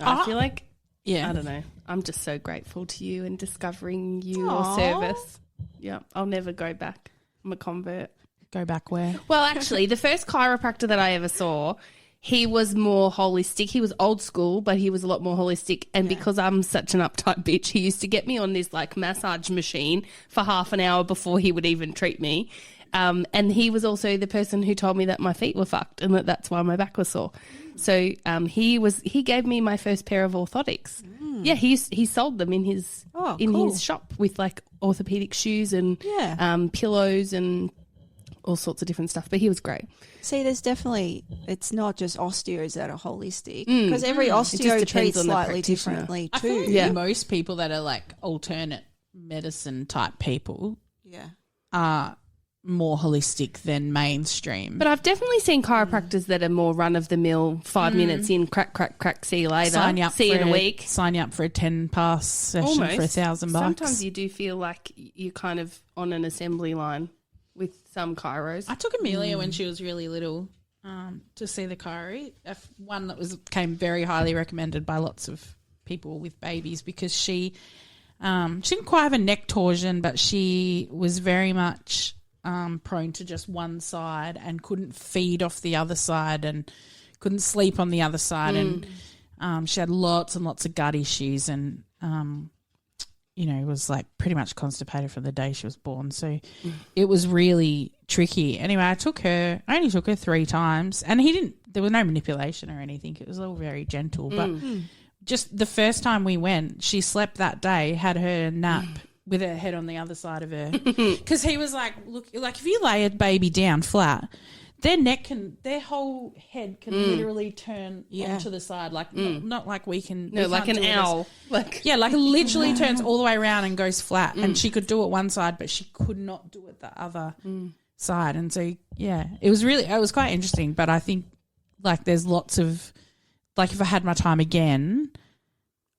I feel like, Yeah. I don't know. I'm just so grateful to you and discovering your Aw. service. Yeah, I'll never go back. I'm a convert. Go back where? Well, actually, the first chiropractor that I ever saw, he was more holistic. He was old school, but he was a lot more holistic. And because I'm such an uptight bitch, he used to get me on this like massage machine for half an hour before he would even treat me. And he was also the person who told me that my feet were fucked and that's why my back was sore. So he gave me my first pair of orthotics. Yeah, he sold them in his cool. his shop with like orthopedic shoes and Yeah. pillows and all sorts of different stuff. But he was great. See, there's definitely, it's not just osteos that are holistic, because every osteo depends treats on the slightly practitioner. differently I feel too. like Yeah. most people that are like alternate medicine type people Yeah. are more holistic than mainstream. But I've definitely seen chiropractors that are more run of the mill, 5 minutes in, crack, crack, crack, see you later. sign you up see you for in a week. Sign you up for a 10-pass session for $1,000. Sometimes you do feel like you're kind of on an assembly line with some chiros. I took Amelia when she was really little to see the chiro. One that came very highly recommended by lots of people with babies because she didn't quite have a neck torsion, but she was very much prone to just one side and couldn't feed off the other side and couldn't sleep on the other side. And she had lots and lots of gut issues and, was like pretty much constipated from the day she was born. So it was really tricky. Anyway, I only took her 3 times and there was no manipulation or anything. It was all very gentle. But just the first time we went, she slept that day, had her nap with her head on the other side of her. Because he was like, look, like if you lay a baby down flat, their whole head can literally turn onto the side, like not like we can. No, we like can't an do it owl. like it literally turns all the way around and goes flat. And she could do it one side, but she could not do it the other side. And so, it was quite interesting. But I think like there's lots of, like if I had my time again,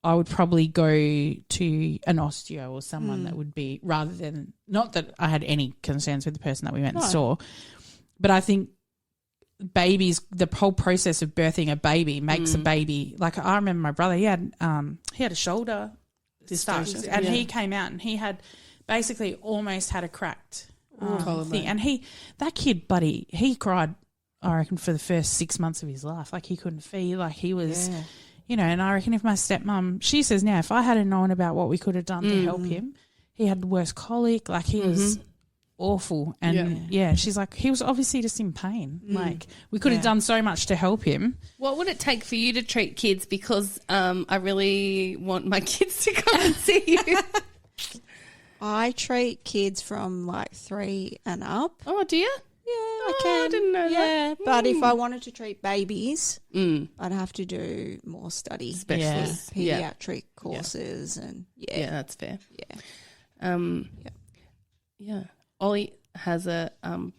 I would probably go to an osteo or someone that would be, rather than, not that I had any concerns with the person that we met in the store, but I think babies, the whole process of birthing a baby makes a baby. Like I remember my brother, he had a shoulder dystocia, and he came out and he had basically almost had a cracked thing. And that kid, buddy, he cried, I reckon, for the first 6 months of his life. Like he couldn't feed, like he was, you know, and I reckon if my stepmom, she says now, if I hadn't known about what we could have done to help him, he had the worst colic, like he was awful. And she's like, he was obviously just in pain. Like we could have done so much to help him. What would it take for you to treat kids? Because I really want my kids to come and see you. I treat kids from like 3 and up. Oh, do you? Yeah, I can. I didn't know that. But if I wanted to treat babies, I'd have to do more study. Specialists. Pediatric courses and Yeah, that's fair. Yeah. Yeah. Ollie has a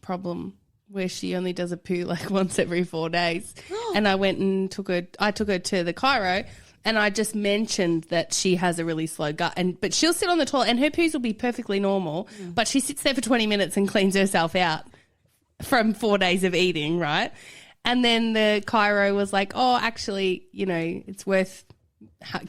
problem where she only does a poo like once every 4 days. And I went and took her to the chiro, and I just mentioned that she has a really slow gut, but she'll sit on the toilet and her poos will be perfectly normal, but she sits there for 20 minutes and cleans herself out from 4 days of eating, right? And then the chiro was like, oh, actually, you know, it's worth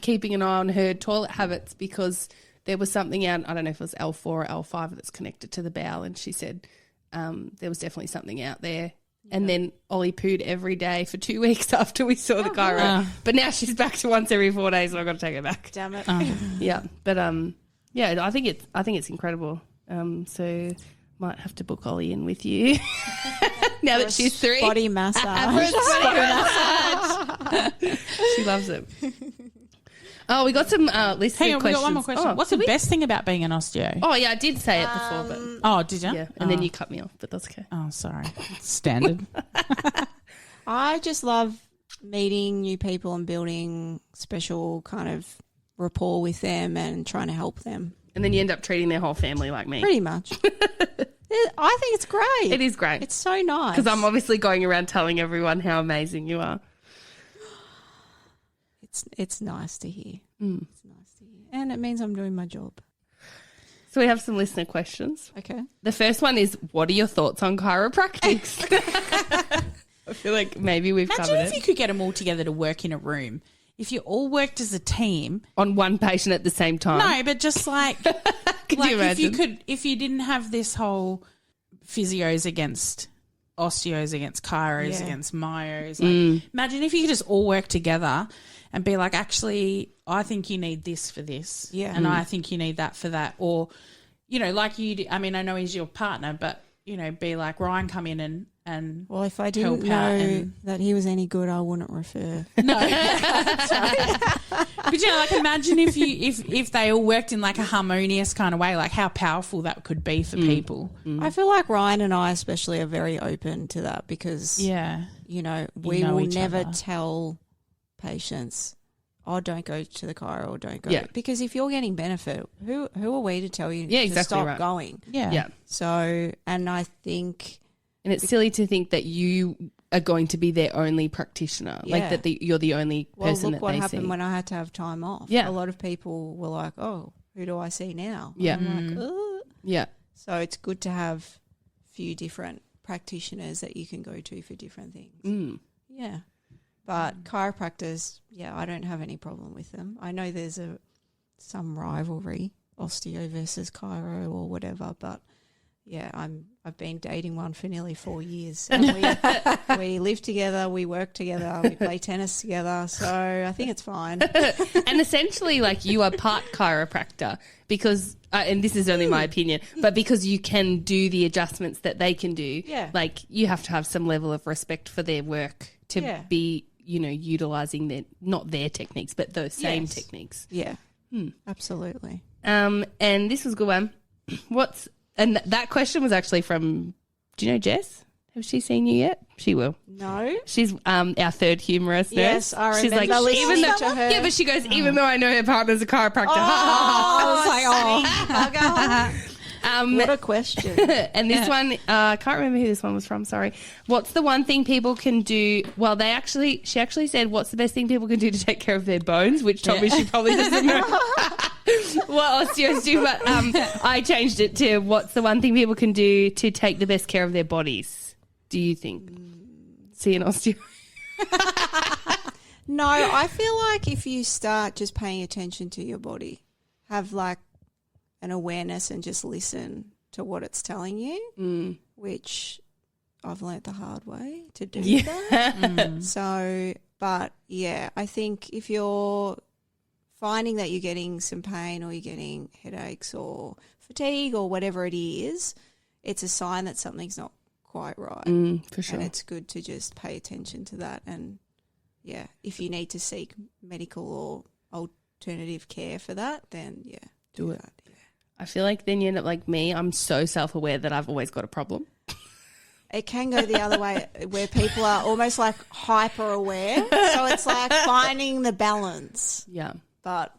keeping an eye on her toilet habits because there was something out, I don't know if it was L4 or L5 that's connected to the bowel, and she said there was definitely something out there. And then Ollie pooed every day for 2 weeks after we saw the chiro. But now she's back to once every 4 days, and I've got to take her back. Damn it. Yeah, but I think it's incredible. So might have to book Ollie in with you now that she's 3. Body massage. She loves it. Oh, we got some listener Hang on, questions. we got one more question. Oh, What's the best thing about being an osteo? Oh, yeah, I did say it before, but Oh, did you? yeah, and then you cut me off, but that's okay. Oh, sorry. It's standard. I just love meeting new people and building special kind of rapport with them and trying to help them. And then you end up treating their whole family like me. Pretty much. I think it's great. It is great. It's so nice. Because I'm obviously going around telling everyone how amazing you are. It's nice to hear. It's nice to hear. And it means I'm doing my job. So we have some listener questions. Okay. The first one is, what are your thoughts on chiropractics? I feel like maybe we've Imagine covered if it. you could get them all together to work in a room. If you all worked as a team. On one patient at the same time. No, but just like, Could like you imagine? if you didn't have this whole physios against osteos against chiros against myos. Like, imagine if you could just all work together and be like, actually, I think you need this for this. Yeah. And I think you need that for that. Or, you know, like you do, I mean, I know he's your partner, but, you know, be like, Ryan, come in and Well, if I didn't help out know that he was any good, I wouldn't refer. No. But you know, like imagine if they all worked in like a harmonious kind of way, like how powerful that could be for people. I feel like Ryan and I especially are very open to that because, you know, we know will each never other. tell patients, oh, don't go to the chiro or don't go. Yeah. Because if you're getting benefit, who are we to tell you Yeah, to exactly stop right. going? Yeah. Yeah. So, and I think... And it's silly to think that you are going to be their only practitioner, like Yeah. that you're the only Well, person look that what they happened see. when I had to have time off. Yeah. A lot of people were like, oh, who do I see now? Yeah. I'm like, ugh. Yeah. So it's good to have a few different practitioners that you can go to for different things. Yeah. But chiropractors, yeah, I don't have any problem with them. I know there's some rivalry, osteo versus chiro or whatever, but yeah, I've been dating one for nearly 4 years. And we live together, we work together, we play tennis together, so I think it's fine. And essentially, like, you are part chiropractor because, and this is only my opinion, but because you can do the adjustments that they can do, Yeah. like, you have to have some level of respect for their work to Yeah. be, you know, utilising not their techniques, but those same Yes. techniques. Yeah, absolutely. And this was a good one. And that question was actually from, do you know Jess? Has she seen you yet? She will. No. She's our third humorous nurse. Yes, I She's remember like, listening even though, to her. Yeah, but she goes, even though I know her partner's a chiropractor. I was like, What a question. And this one, I can't remember who this one was from, sorry. What's the one thing people can do? Well, she actually said, what's the best thing people can do to take care of their bones, which told me she probably doesn't know what osteos do, but I changed it to what's the one thing people can do to take the best care of their bodies, do you think? See an osteo? No, I feel like if you start just paying attention to your body, have like an awareness and just listen to what it's telling you, which I've learnt the hard way to do that. So, but yeah, I think if you're finding that you're getting some pain or you're getting headaches or fatigue or whatever it is, it's a sign that something's not quite right. For sure. And it's good to just pay attention to that. And yeah, if you need to seek medical or alternative care for that, then yeah, do it. Yeah. I feel like then you end up like me. I'm so self-aware that I've always got a problem. It can go the other way where people are almost like hyper aware. So it's like finding the balance. Yeah. But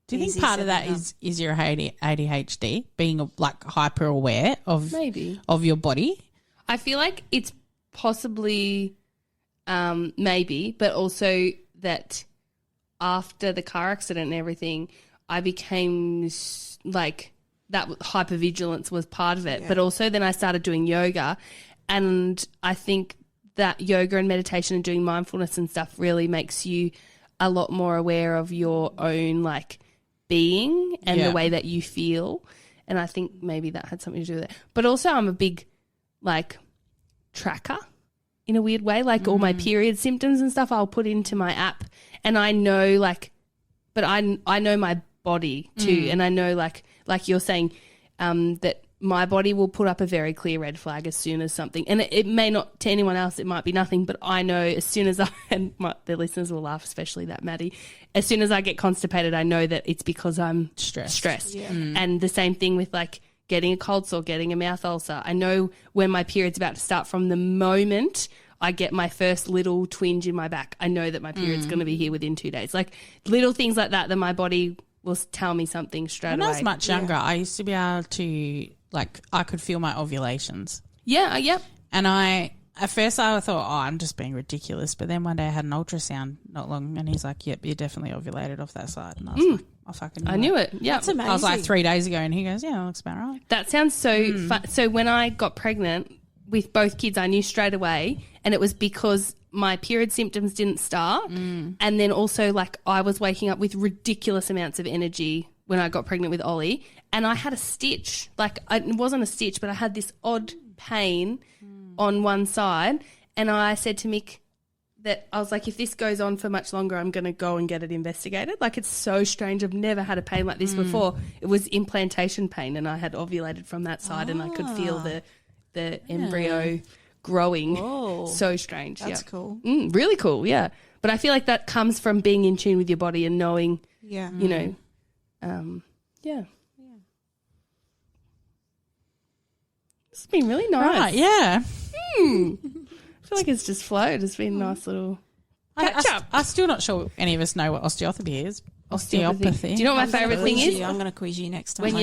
do you think part of that is your ADHD, being like hyper aware of your body? I feel like it's possibly maybe, but also that after the car accident and everything, I became like that hypervigilance was part of it. Yeah. But also then I started doing yoga, and I think that yoga and meditation and doing mindfulness and stuff really makes you a lot more aware of your own like being and the way that you feel. And I think maybe that had something to do with it. But also I'm a big like tracker in a weird way, like all my period symptoms and stuff I'll put into my app, and I know like, but I know my body too, and I know like you're saying that my body will put up a very clear red flag as soon as something, and it may not, to anyone else it might be nothing, but I know as soon as the listeners will laugh, especially that Maddie, as soon as I get constipated I know that it's because I'm stressed. Yeah. And the same thing with like getting a cold sore, getting a mouth ulcer. I know when my period's about to start from the moment I get my first little twinge in my back. I know that my period's going to be here within 2 days. Like little things like that my body will tell me something straight away. When I was much younger, I used to be able to, like, I could feel my ovulations. Yeah, yep. And at first I thought, I'm just being ridiculous. But then one day I had an ultrasound not long, and he's like, yep, you're definitely ovulated off that side. And I was like, I knew it. Yeah. That's amazing. I was like 3 days ago, and he goes, yeah, that looks about right. That sounds so fun. So when I got pregnant with both kids, I knew straight away, and it was because my period symptoms didn't start, and then also like I was waking up with ridiculous amounts of energy when I got pregnant with Ollie, and I had a stitch. Like it wasn't a stitch, but I had this odd pain on one side, and I said to Mick that I was like, if this goes on for much longer, I'm going to go and get it investigated. Like it's so strange. I've never had a pain like this before. It was implantation pain, and I had ovulated from that side, and I could feel the embryo growing. Whoa. So strange. That's cool. Really cool, yeah. But I feel like that comes from being in tune with your body and knowing, you know, It's been really nice. Right, yeah. I feel like it's just flowed. It's been a nice little catch up. I'm still not sure any of us know what osteopathy is. Osteopathy. Do you know what my favourite thing is? I'm going to quiz you next time.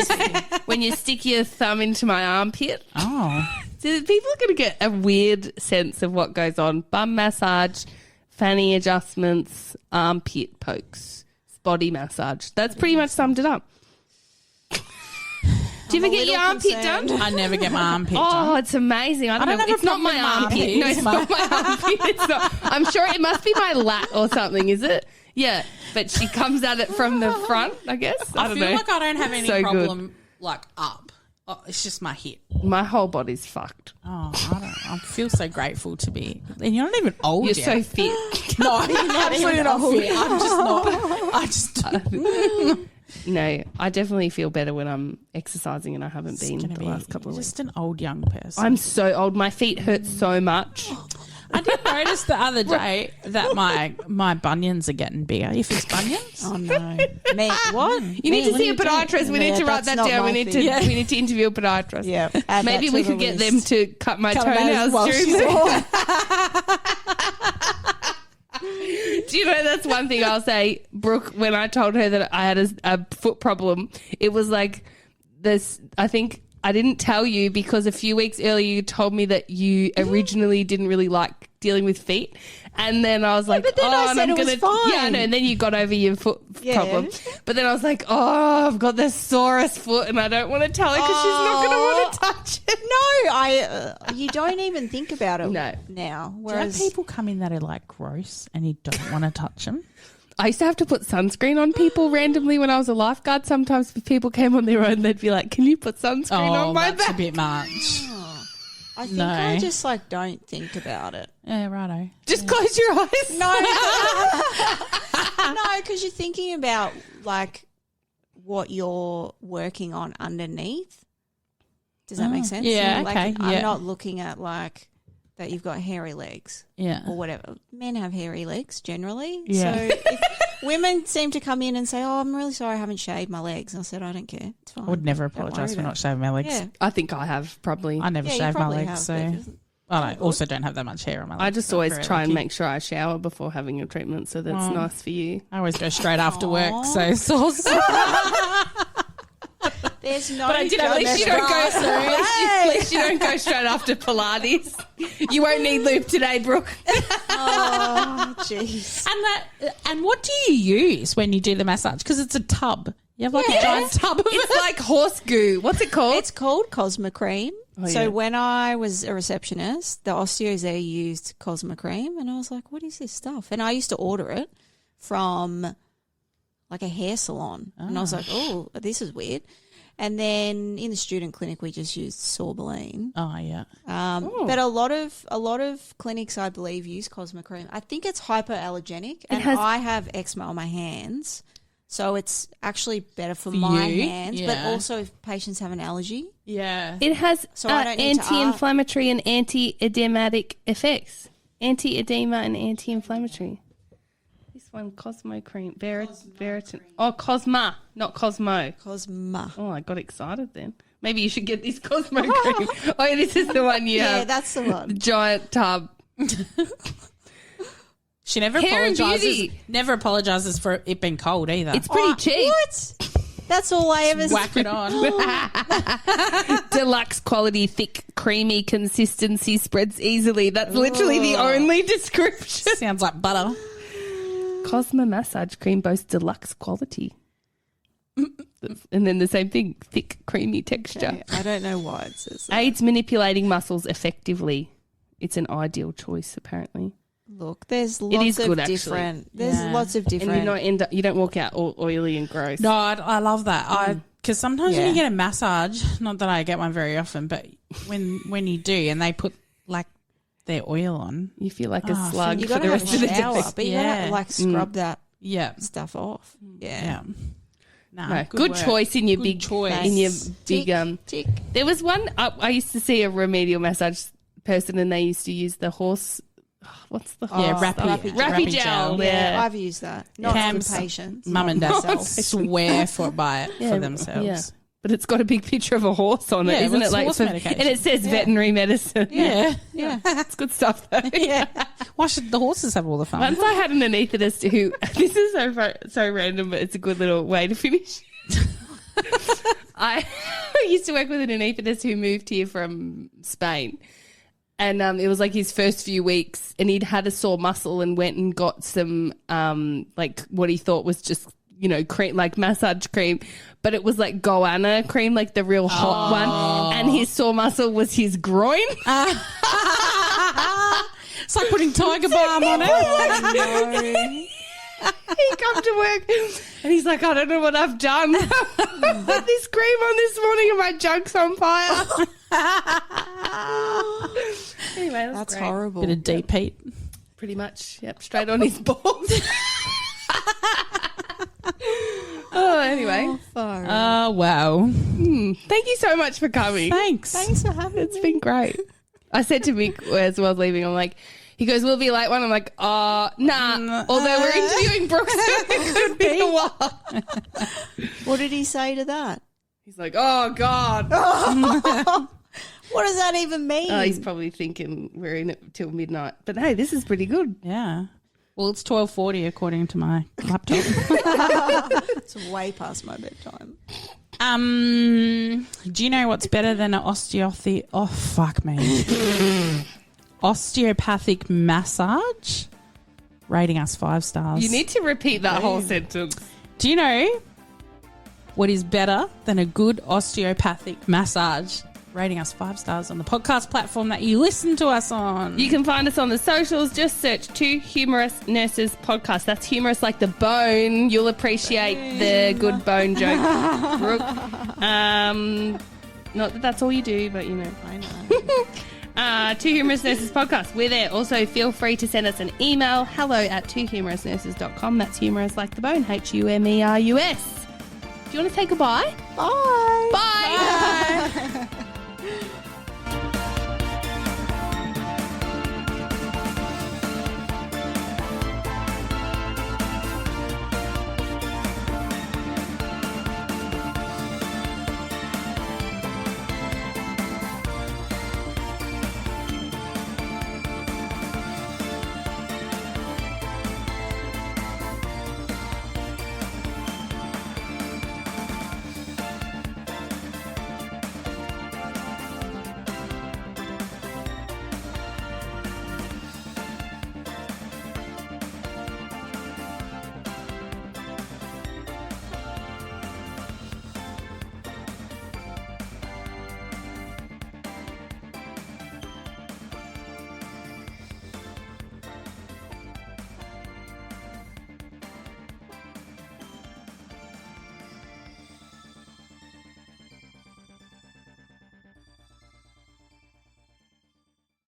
When you stick your thumb into my armpit. Oh. So people are going to get a weird sense of what goes on. Bum massage, fanny adjustments, armpit pokes, body massage. That's pretty much summed it up. Do you ever get your armpit done? I never get my armpit done. Oh, it's amazing. I don't know. It's not my armpit. No, it's not my armpit. It's not. I'm sure it must be my lat or something, is it? Yeah, but she comes at it from the front, I guess. I don't know. I feel like I don't have any problem like up. Oh, it's just my hip. My whole body's fucked. Oh, I feel so grateful to be. And you're not even old You're yet. so fit. No, I'm absolutely not fit. I'm just not. I just. No, I definitely feel better when I'm exercising, and I haven't been the last couple of weeks. Just an old young person. I'm so old. My feet hurt so much. I did notice the other day that my bunions are getting bigger. If it's bunions, oh no, mate, what? You need to see a podiatrist. We need to write that down. We need to interview a podiatrist. Yeah, maybe we could get them to cut my toenails during Do you know that's one thing I'll say, Brooke, when I told her that I had a foot problem, it was like this, I think I didn't tell you because a few weeks earlier you told me that you originally didn't really like dealing with feet. And then I was like, but then I said it was fine. Yeah, I know. And then you got over your foot problem. But then I was like, I've got the sorest foot and I don't want to tell her because she's not going to want to touch it. No, you don't even think about it now. Do you have Whereas people come in that are like gross and you don't want to touch them? I used to have to put sunscreen on people randomly when I was a lifeguard. Sometimes if people came on their own, they'd be like, can you put sunscreen on my that's back? a bit much. I think I just like don't think about it. Yeah, righto. Just close your eyes. No, no, because you're thinking about like what you're working on underneath. Does that make sense? Yeah, like, okay, I'm yeah. not looking at like that you've got hairy legs Yeah. or whatever. Men have hairy legs generally. Yeah. So if women seem to come in and say, I'm really sorry I haven't shaved my legs. And I said, I don't care. It's fine. I would never Don't worry apologise for about not it. shaving my legs. Yeah. I think I have probably. I never Yeah, you shave my probably legs, have, so but just- I also don't have that much hair on my legs. I just so always very try and lucky. make sure I shower before having a treatment, so that's nice for you. I always go straight after work, so sauce. There's no At least you don't go. At least you don't go straight after Pilates. You won't need lube today, Brooke. Oh, jeez. And what do you use when you do the massage? Because it's a tub. You have like a giant tub of It's it. like horse goo. What's it called? It's called Cosmo Cream. So yeah. when I was a receptionist, the osteos there used Cosmo Cream, and I was like, what is this stuff? And I used to order it from like a hair salon. And I was like, oh, this is weird. And then in the student clinic, we just used Sorbeline. Oh, yeah. But a lot of clinics, I believe, use Cosmo Cream. I think it's hypoallergenic, and I have eczema on my hands, so it's actually better for my you? hands. But Yeah. also, if patients have an allergy, Yeah. It has So I don't need to anti-inflammatory and anti-edematic effects. Anti-edema and anti-inflammatory. This one, Cosmo Cream. Veritin. Oh, Cosma, not Cosmo. Cosmo. Oh, I got excited then. Maybe you should get this Cosmo Cream. Oh, yeah, this is the one you Yeah, have. that's the one. Giant tub. She never Hair and apologizes. beauty. Never apologizes for it being cold either. It's pretty cheap. What? That's all I ever Whack it on. Deluxe quality, thick, creamy consistency, spreads easily. That's literally the only description. Sounds like butter. Cosmo Massage Cream boasts deluxe quality. And then the same thing, thick, creamy texture. Okay, I don't know why it says that. Aids manipulating muscles effectively. It's an ideal choice, apparently. Look, there's is lots of good, actually. different. There's Yeah. lots of different. And you don't walk out all oily and gross. No, I love that. Because sometimes when Yeah. you get a massage, not that I get one very often, but when you do and they put like their oil on, You feel like a slug you for got the to have rest a of the shower, day. but you Yeah. got to like scrub that yeah, stuff off. Yeah. yeah. Nah, No, good work. choice in your Good big choice. in your Tick, big tick. There was one I used to see a remedial massage person and they used to use the horse. What's the Yeah, horse Rappy- stuff? Rappy Rappy gel. gel. Yeah, Yeah. I've used that. Not Cam's for patients. Mum and dad myself. swear by it Yeah, for themselves. yeah. But it's got a big picture of a horse on it, Yeah, isn't well, it? it's horse medication. And it says veterinary medicine. Yeah. Yeah. That's good stuff though. Yeah. Why should the horses have all the fun? Once I had an anaesthetist who, this is so random, but it's a good little way to finish. I used to work with an anaesthetist who moved here from Spain. And it was like his first few weeks and he'd had a sore muscle and went and got some, like what he thought was just, cream, like massage cream. But it was like goanna cream, like the real hot one. And his sore muscle was his groin. It's like putting tiger balm on it. He come to work and he's like, I don't know what I've done. I put this cream on this morning and my junk's on fire. Anyway, That's great. horrible. Bit of deep heat. Pretty much. Yep, straight on his balls. Anyway. Oh, wow. Thank you so much for coming. Thanks. Thanks for having It's me. been great. I said to Mick as well as leaving, I'm like, he goes, we'll be late one. I'm like, nah. Although we're interviewing Brooke, so it could be a while. What did he say to that? He's like, oh, God. What does that even mean? He's probably thinking we're in it till midnight. But hey, this is pretty good. Yeah. Well, it's 12:40 according to my laptop. It's way past my bedtime. Do you know what's better than an osteopathy? Oh, fuck me. Osteopathic massage? Rating us 5 stars. You need to repeat that whole sentence. Do you know what is better than a good osteopathic massage? Rating us 5 stars on the podcast platform that you listen to us on. You can find us on the socials. Just search 2 Humorous Nurses Podcast. That's humorous like the bone. You'll appreciate the good bone joke, Brooke. Not that that's all you do, but you know. I know. 2 Humorous Nurses Podcast. We're there. Also, feel free to send us an email. hello@twohumorousnurses.com. That's humorous like the bone. HUMERUS. Do you want to say goodbye? Bye. Bye. Bye.